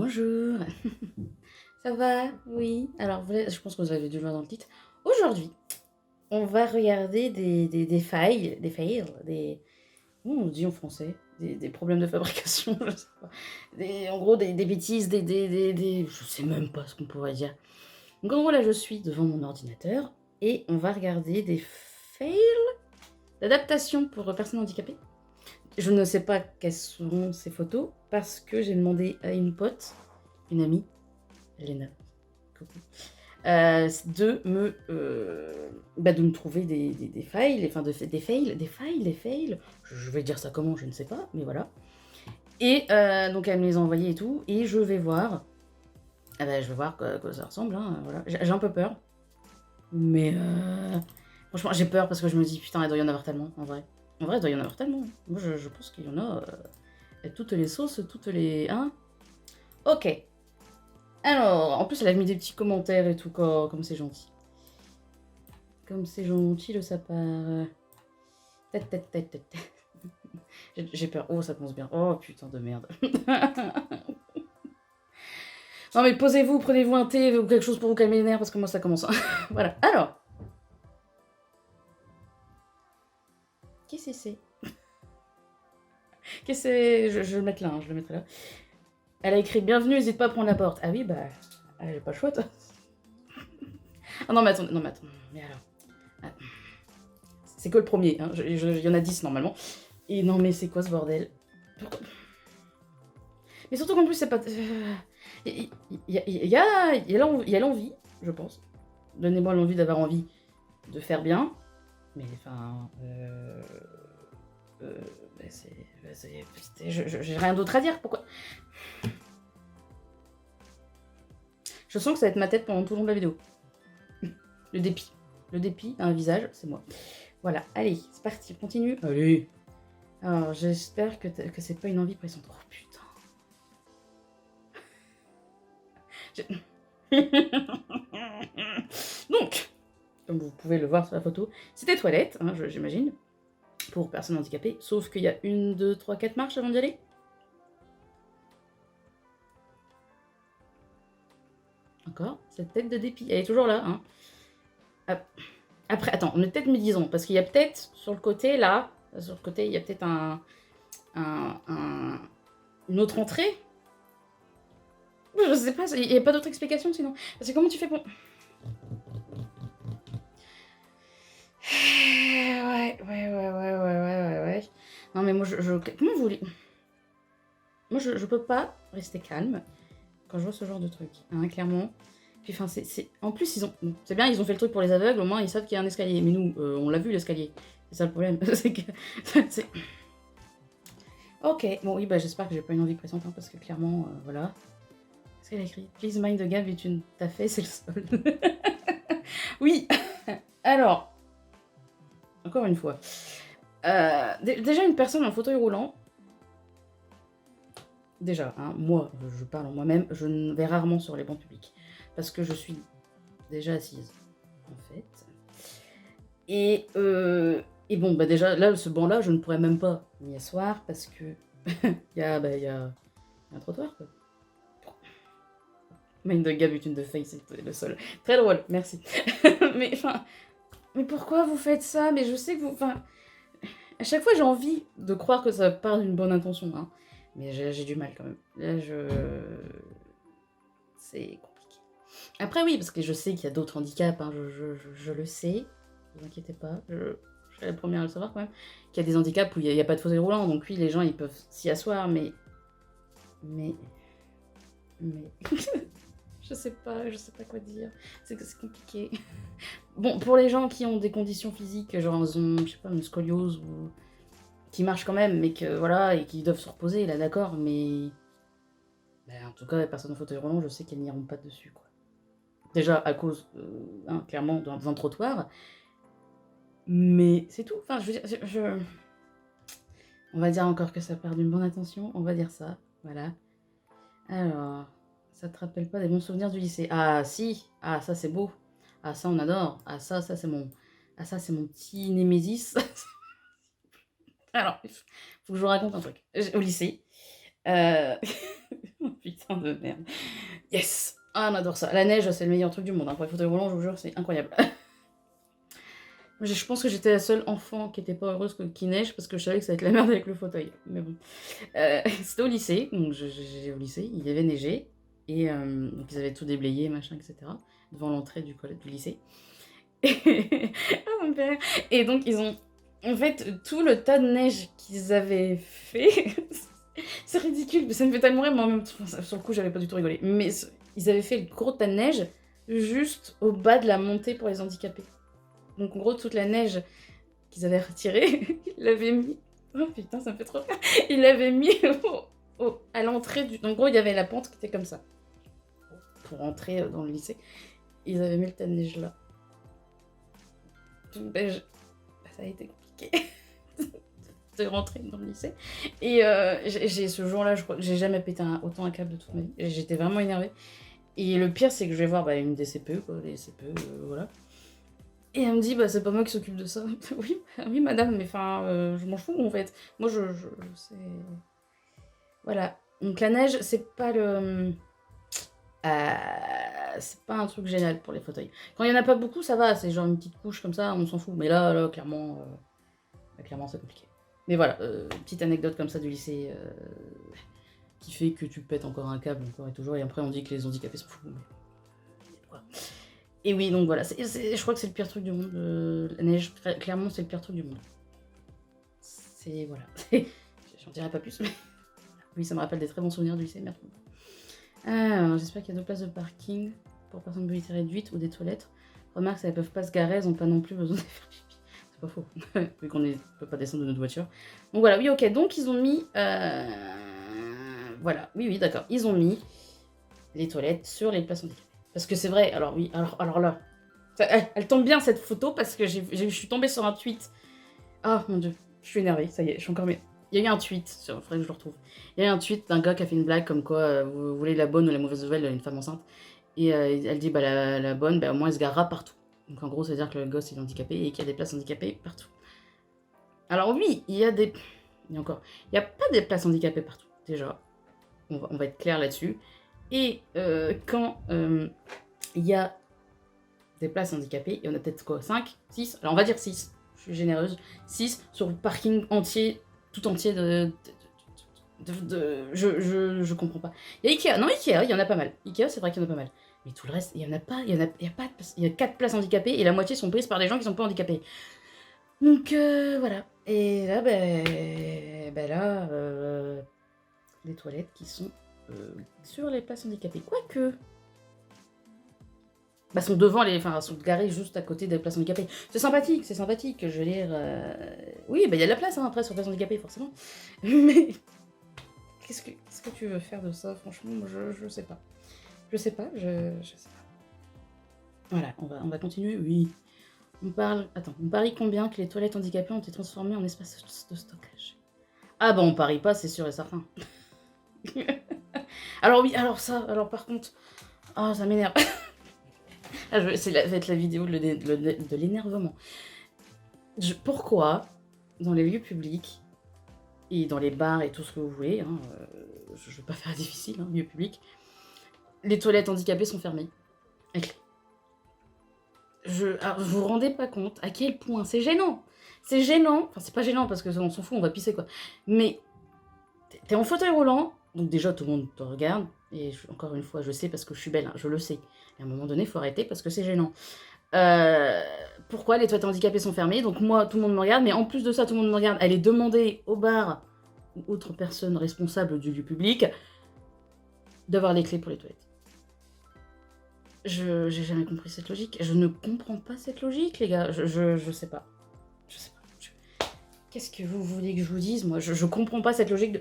Bonjour. Ça va? Oui. Alors, je pense que vous avez dû le voir dans le titre. Aujourd'hui, on va regarder des failles, comment on dit en français? Des problèmes de fabrication, je sais pas. En gros, des bêtises, je sais même pas ce qu'on pourrait dire. Donc, en gros, là, je suis devant mon ordinateur et on va regarder des fails d'adaptation pour personnes handicapées. Je ne sais pas quelles seront ces photos parce que j'ai demandé à une pote, une amie, Léna, coucou, de me trouver des failles, enfin des fails, je vais dire ça comment, je ne sais pas, mais voilà. Et donc elle me les a envoyés et tout, et je vais voir, je vais voir quoi ça ressemble, hein, voilà. J'ai un peu peur, mais franchement j'ai peur parce que je me dis putain il doit y en avoir tellement, en vrai. En vrai il doit y en avoir tellement, moi je pense qu'il y en a toutes les sauces, toutes les... Hein. Ok. Alors, en plus, elle a mis des petits commentaires et tout, comme c'est gentil. Comme c'est gentil, le sapin. J'ai peur. Oh, ça commence bien. Oh, putain de merde. Non, mais posez-vous, prenez-vous un thé ou quelque chose pour vous calmer les nerfs, parce que moi, ça commence. Voilà. Alors. Qu'est-ce que c'est? Qu'est-ce que c'est? Je vais le mettre là, hein, je le mettrai là. Elle a écrit bienvenue, n'hésite pas à prendre la porte. Ah oui, bah. Elle est pas chouette. Ah non, mais attends, mais alors. Ah. C'est que le premier, hein. Il y en a 10 normalement. Et non, mais c'est quoi ce bordel? Pourquoi? Mais surtout qu'en plus, c'est pas. Il y a l'envie, je pense. Donnez-moi l'envie d'avoir envie de faire bien. Mais enfin. Bah, j'ai rien d'autre à dire. Pourquoi? Je sens que ça va être ma tête pendant tout le long de la vidéo. Le dépit. Le dépit a un visage, c'est moi. Voilà, allez, c'est parti, on continue. Allez. Alors, j'espère que c'est pas une envie pressante. Oh putain. Donc, comme vous pouvez le voir sur la photo, c'est des toilettes, hein, j'imagine, pour personnes handicapées, sauf qu'il y a 1, 2, 3, 4 marches avant d'y aller. Encore, cette tête de dépit, elle est toujours là. Hein. Après, attends, on est peut-être médisant, parce qu'il y a peut-être sur le côté, là, sur le côté, il y a peut-être une autre entrée. Je sais pas, il n'y a pas d'autre explication sinon. Parce que comment tu fais pour... Ouais. Non mais moi comment vous voulez... Moi je peux pas rester calme quand je vois ce genre de truc, hein, clairement. Puis enfin c'est... En plus ils ont... Bon, c'est bien, ils ont fait le truc pour les aveugles, au moins ils savent qu'il y a un escalier. Mais nous, on l'a vu l'escalier. C'est ça le problème, c'est que... Ok, bon oui, bah j'espère que j'ai pas une envie pressante, hein, parce que clairement, voilà. Qu'est-ce qu'elle a écrit? Please mind the gap between ta face et le sol. Oui. Alors, encore une fois. Déjà, une personne en fauteuil roulant. Déjà, hein, moi, je parle en moi-même, je ne vais rarement sur les bancs publics. Parce que je suis déjà assise, en fait. Et bon, bah déjà, là, ce banc-là, je ne pourrais même pas m'y asseoir parce que il y a un trottoir, quoi. Mind the gap between the face et le sol. Très drôle, merci. Mais enfin, mais pourquoi vous faites ça? Mais je sais que vous... Enfin, à chaque fois, j'ai envie de croire que ça part d'une bonne intention, hein. Mais j'ai du mal quand même. Là, c'est compliqué. Après, oui, parce que je sais qu'il y a d'autres handicaps, hein, je le sais. Ne vous inquiétez pas, je suis la première à le savoir quand même. Qu'il y a des handicaps où il n'y a pas de fauteuil roulant, donc oui, les gens, ils peuvent s'y asseoir, mais... je sais pas quoi dire. C'est compliqué. Bon, pour les gens qui ont des conditions physiques, genre, ils ont, je sais pas, une scoliose ou... qui marchent quand même, mais que voilà, et qui doivent se reposer, là d'accord, mais. En tout cas, les personnes en fauteuil roulant, je sais qu'elles n'iront pas dessus, quoi. Déjà à cause, hein, clairement, d'un trottoir, mais c'est tout. Enfin, je veux dire, on va dire encore que ça part d'une bonne intention, on va dire ça, voilà. Alors, ça te rappelle pas des bons souvenirs du lycée? Ah si, ah ça c'est beau, ah ça on adore, ah ça c'est mon petit némésis. Alors, faut que je vous raconte un truc. Au lycée, oh, putain. Putain de merde. Yes! Ah, on adore ça. La neige, c'est le meilleur truc du monde. Hein. Pour les fauteuils roulants, je vous jure, c'est incroyable. Je pense que j'étais la seule enfant qui était pas heureuse qu'il neige parce que je savais que ça allait être la merde avec le fauteuil. Mais bon. C'était au lycée, donc au lycée, il avait neigé. Et donc ils avaient tout déblayé, machin, etc. Devant l'entrée du lycée. Ah, mon père. Et donc ils ont... En fait, tout le tas de neige qu'ils avaient fait... c'est ridicule, mais ça me fait tellement rire, mais en même temps, sur le coup, j'avais pas du tout rigolé. Mais ils avaient fait le gros tas de neige juste au bas de la montée pour les handicapés. Donc en gros, toute la neige qu'ils avaient retirée, ils l'avaient mis... Oh putain, ça me fait trop rire. Ils l'avaient mis à l'entrée du... En gros, il y avait la pente qui était comme ça. Pour rentrer dans le lycée. Ils avaient mis le tas de neige là. Tout beige. Ça a été compliqué de rentrer dans le lycée. Et j'ai ce jour-là, je crois que j'ai jamais pété autant un câble de toute ma vie. J'étais vraiment énervée. Et le pire, c'est que je vais voir une des CPE, quoi, les CPE, voilà. Et elle me dit, bah c'est pas moi qui s'occupe de ça. Oui, oui madame, mais enfin, je m'en fous en fait. Moi, c'est... Voilà. Donc la neige, c'est pas le... c'est pas un truc génial pour les fauteuils. Quand il y en a pas beaucoup, ça va, c'est genre une petite couche comme ça, on s'en fout. Mais là clairement, c'est compliqué. Mais voilà, petite anecdote comme ça du lycée qui fait que tu pètes encore un câble encore et toujours. Et après on dit que les handicapés s'en foutent. Mais... Et oui, donc voilà, je crois que c'est le pire truc du monde. La neige, clairement, c'est le pire truc du monde. C'est... Voilà. J'en dirai pas plus, mais... Oui, ça me rappelle des très bons souvenirs du lycée, merde. Alors, j'espère qu'il y a 2 places de parking pour personnes mobilité réduite ou des toilettes. Remarque, ça ne peuvent pas se garer, elles n'ont pas non plus besoin de faire pipi. C'est pas faux, vu qu'on ne peut pas descendre de notre voiture. Donc voilà, oui, ok, donc ils ont mis... Voilà, oui, d'accord. Ils ont mis les toilettes sur les places handicapées. Parce que c'est vrai, alors oui, alors là... Elle tombe bien cette photo parce que je suis tombée sur un tweet. Ah mon dieu, je suis énervée, ça y est, je suis encore... Il y a eu un tweet, il faudrait que je le retrouve. Il y a eu un tweet d'un gars qui a fait une blague comme quoi vous voulez la bonne ou la mauvaise nouvelle d'une femme enceinte. Et elle dit bah la bonne, bah, au moins elle se garera partout. Donc en gros, ça veut dire que le gosse est handicapé et qu'il y a des places handicapées partout. Alors oui, il y a des... Il y a encore... Il n'y a pas des places handicapées partout, déjà. On va être clair là-dessus. Et quand il y a des places handicapées, il y en a peut-être quoi 5, 6 Alors on va dire 6, je suis généreuse. 6 sur le parking entier, tout entier je comprends pas. Il y a Ikea, non Ikea, il y en a pas mal. Ikea, c'est vrai qu'il y en a pas mal. Mais tout le reste, il y en a pas, il y a 4 places handicapées et la moitié sont prises par des gens qui sont pas handicapés. Donc voilà. Et là, les toilettes qui sont sur les places handicapées. Quoique... sont devant sont garées juste à côté des places handicapées. C'est sympathique, je veux dire... Oui, il y a de la place, après, sur places handicapées, forcément. Mais... Qu'est-ce que tu veux faire de ça, franchement, je sais pas. Je sais pas. Voilà, on va continuer, oui. On parie combien que les toilettes handicapées ont été transformées en espace de stockage. Ah bah on parie pas, c'est sûr et certain. Alors oui, alors par contre... Ah, ça m'énerve. Ça va être la vidéo de l'énervement. Pourquoi, dans les lieux publics, et dans les bars et tout ce que vous voulez, hein, je vais pas faire difficile, hein, lieu public, les toilettes handicapées sont fermées. Avec alors, vous vous rendez pas compte à quel point c'est gênant. C'est gênant, enfin c'est pas gênant parce qu'on s'en fout, on va pisser quoi. Mais t'es en fauteuil roulant, donc déjà tout le monde te regarde, et encore une fois, je sais parce que je suis belle, hein, je le sais. Et à un moment donné, il faut arrêter parce que c'est gênant. Pourquoi les toilettes handicapées sont fermées? Donc moi, tout le monde me regarde, mais en plus de ça, tout le monde me regarde. Elle est demandée au bar ou autre personne responsable du lieu public d'avoir les clés pour les toilettes. J'ai jamais compris cette logique. Je ne comprends pas cette logique, les gars. Je sais pas. Je sais pas. Qu'est-ce que vous voulez que je vous dise? Moi, je comprends pas cette logique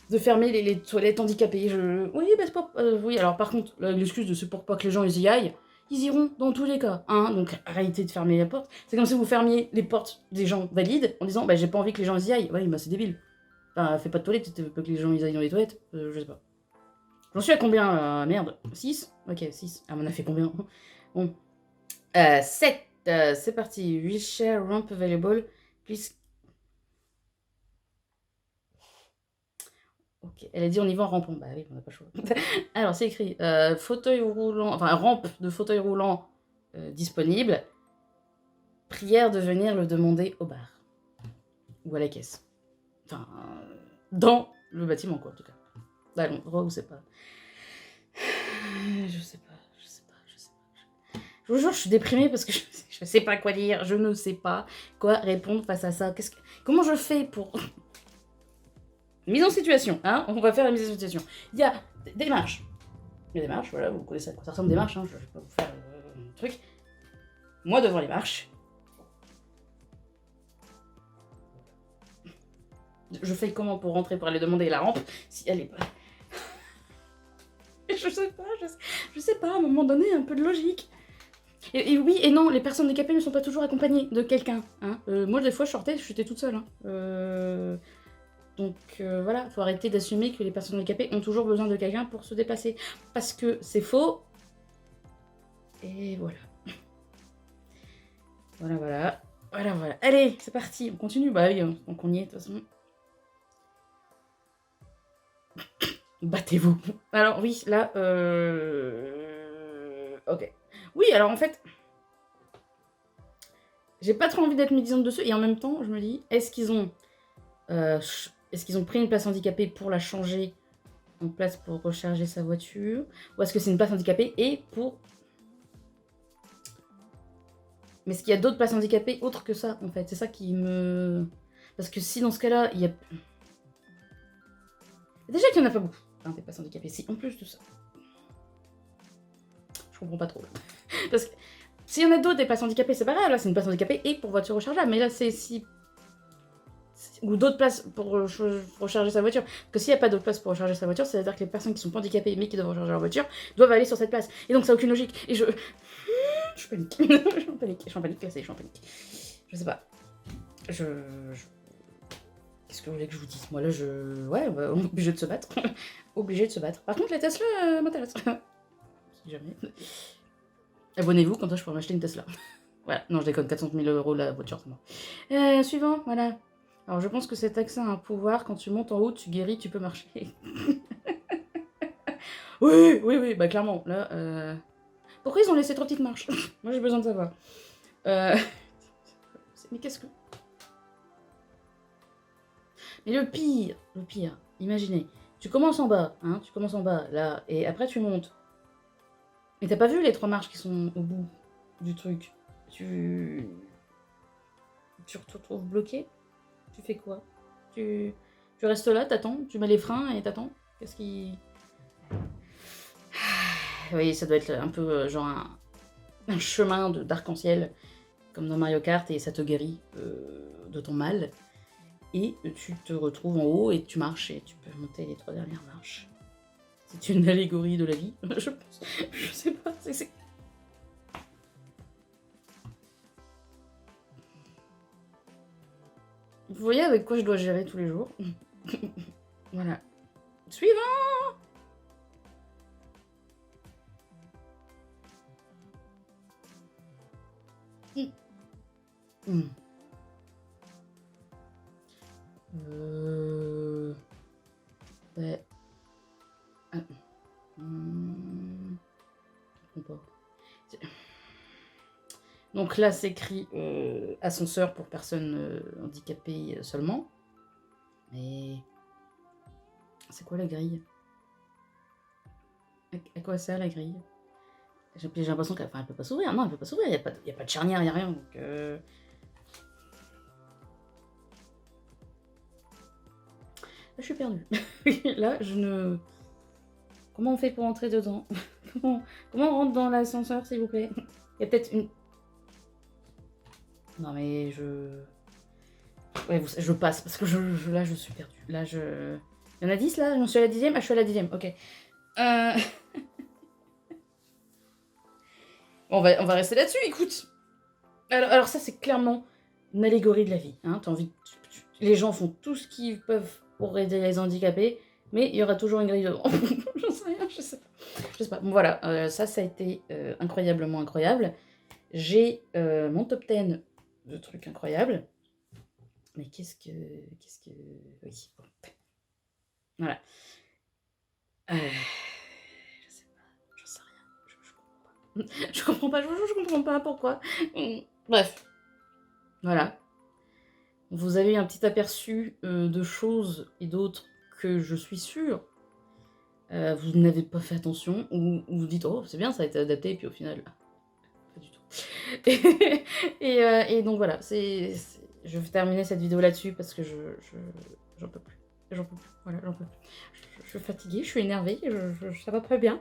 de fermer les toilettes handicapées. Oui, c'est pas... oui, alors par contre, l'excuse de c'est pour pas que les gens ils y aillent, ils iront dans tous les cas. Hein, donc arrêtez de fermer la porte. C'est comme si vous fermiez les portes des gens valides en disant j'ai pas envie que les gens y aillent. Ouais, c'est débile. Enfin, fais pas de toilettes, tu veux pas que les gens y aillent dans les toilettes. Je sais pas. J'en suis à combien merde, 6. Ok, 6. Ah, on a fait combien? Bon. 7. C'est parti. Wheelchair ramp available. Please. Ok. Elle a dit on y va en rampant. Bah oui, on n'a pas le choix. Alors, c'est écrit fauteuil roulant, enfin rampe de fauteuil roulant disponible. Prière de venir le demander au bar. Ou à la caisse. Enfin, dans le bâtiment, quoi, en tout cas. Dans l'endroit où c'est pas. Je sais pas. Je vous jure, je suis déprimée parce que je sais pas quoi dire. Je ne sais pas quoi répondre face à ça. Comment je fais pour. Mise en situation, hein. On va faire la mise en situation. Il y a des marches. Il y a des marches, voilà, vous connaissez à quoi ça ressemble des marches, hein. Je vais pas vous faire un truc. Moi devant les marches. Je fais comment pour rentrer, pour aller demander la rampe si elle est pas. Je sais pas, à un moment donné, un peu de logique. Et oui et non, les personnes handicapées ne sont pas toujours accompagnées de quelqu'un. Hein. Moi, des fois, je sortais, j'étais toute seule. Hein. Donc voilà, faut arrêter d'assumer que les personnes handicapées ont toujours besoin de quelqu'un pour se déplacer. Parce que c'est faux. Et voilà. Voilà. Allez, c'est parti, on continue. Bah oui, donc on y est de toute façon. Battez-vous. Alors oui, là... Ok. Oui, alors en fait... J'ai pas trop envie d'être médisante dessus, et en même temps, je me dis, est-ce qu'ils ont pris une place handicapée pour la changer en place pour recharger sa voiture, ou est-ce que c'est une place handicapée et pour... Mais est-ce qu'il y a d'autres places handicapées autres que ça, en fait? C'est ça qui me... Parce que si dans ce cas-là, il y a... Déjà qu'il n'y en a pas beaucoup, hein, des places handicapées. Si, en plus de ça... Je comprends pas trop, là. Parce que s'il y en a d'autres des places handicapées, c'est pas grave, là, c'est une place handicapée et pour voiture rechargeable. Mais là, c'est si... Ou d'autres places pour recharger sa voiture. Parce que s'il n'y a pas d'autres places pour recharger sa voiture, c'est-à-dire que les personnes qui sont pas handicapées mais qui doivent recharger leur voiture doivent aller sur cette place. Et donc ça n'a aucune logique. Et je panique. Je suis en panique, là, je suis en panique. Je sais pas. Qu'est-ce que vous voulez que je vous dise? Moi là, ouais, on est obligé de se battre. Obligé de se battre. Par contre, les Tesla m'intéressent. Si jamais. Abonnez-vous, comme ça je pourrais m'acheter une Tesla. Voilà, non, je déconne, 400 000 € la voiture, c'est bon. Suivant, voilà. Alors, je pense que cet accès a un pouvoir. Quand tu montes en haut, tu guéris, tu peux marcher. Oui, bah clairement. Là, pourquoi ils ont laissé 3 petites marches? Moi, j'ai besoin de savoir. Mais qu'est-ce que... Mais le pire, imaginez. Tu commences en bas, hein, là, et après tu montes. Mais t'as pas vu les 3 marches qui sont au bout du truc? Tu te retrouves bloqué? Tu fais quoi? Tu restes là, t'attends? Tu mets les freins et t'attends? Qu'est-ce qui... Oui, ça doit être un peu genre un chemin d'arc-en-ciel, comme dans Mario Kart, et ça te guérit de ton mal. Et tu te retrouves en haut et tu marches et tu peux monter les 3 dernières marches. C'est une allégorie de la vie, je pense. Je sais pas, c'est... Vous voyez avec quoi je dois gérer tous les jours. Voilà. Suivant. Ouais. Je comprends pas. Donc là, c'est écrit ascenseur pour personnes handicapées seulement. Mais c'est quoi la grille? À quoi ça la grille? J'ai l'impression qu'elle peut pas s'ouvrir. Non, elle peut pas s'ouvrir. Il n'y a pas de charnière, il n'y a rien. Donc, là, je suis perdue. Là, je ne... Comment on fait pour entrer dedans? Comment on rentre dans l'ascenseur, s'il vous plaît? Il y a peut-être une... Non, mais je... Ouais, je passe, parce que là, je suis perdue. Là, je... Il y en a 10, là? J'en suis à la 10e? Ah, je suis à la 10e, ok. On va rester là-dessus, écoute. Alors ça, c'est clairement une allégorie de la vie. Hein. T'as envie les gens font tout ce qu'ils peuvent pour aider les handicapés, mais il y aura toujours une grille devant. J'en sais rien, je sais pas. Bon, voilà, ça a été incroyablement incroyable. J'ai mon top 10 de trucs incroyables. Mais qu'est-ce que... Oui, bon. Voilà. Je sais pas, j'en sais rien. Je comprends pas, je comprends pas pourquoi. Bref, voilà. Vous avez eu un petit aperçu de choses et d'autres que je suis sûre, vous n'avez pas fait attention, ou vous dites oh c'est bien ça a été adapté, et puis au final, pas du tout. Et donc voilà, je vais terminer cette vidéo là-dessus parce que j'en peux plus. J'en peux plus, voilà, j'en peux plus. Je suis fatiguée, je suis énervée, ça va pas bien.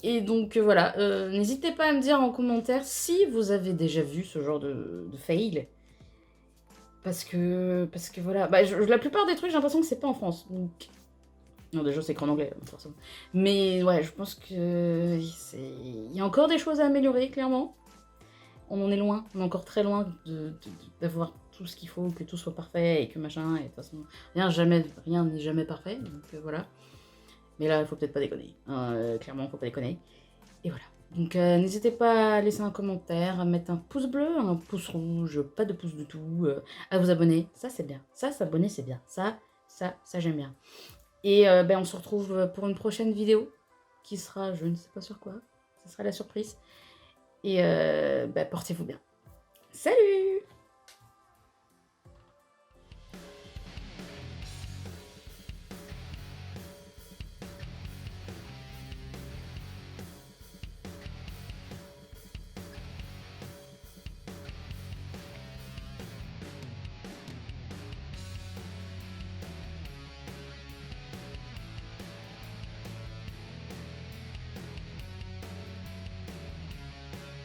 Et donc voilà, n'hésitez pas à me dire en commentaire si vous avez déjà vu ce genre de fail. Parce que voilà, bah, la plupart des trucs, j'ai l'impression que c'est pas en France. Donc... Non, déjà, c'est écrit en anglais, forcément. Mais ouais, je pense que il y a encore des choses à améliorer, clairement. On en est loin, on est encore très loin d'avoir tout ce qu'il faut, que tout soit parfait et que machin. Et de toute façon, rien n'est jamais parfait, donc voilà. Mais là, il faut peut-être pas déconner. Clairement, faut pas déconner. Et voilà. Donc n'hésitez pas à laisser un commentaire, à mettre un pouce bleu, un pouce rouge, pas de pouce du tout, à vous abonner, ça c'est bien. Ça, s'abonner c'est bien. Ça j'aime bien. Et ben, on se retrouve pour une prochaine vidéo qui sera, je ne sais pas sur quoi, ce sera la surprise. Et ben, portez-vous bien. Salut!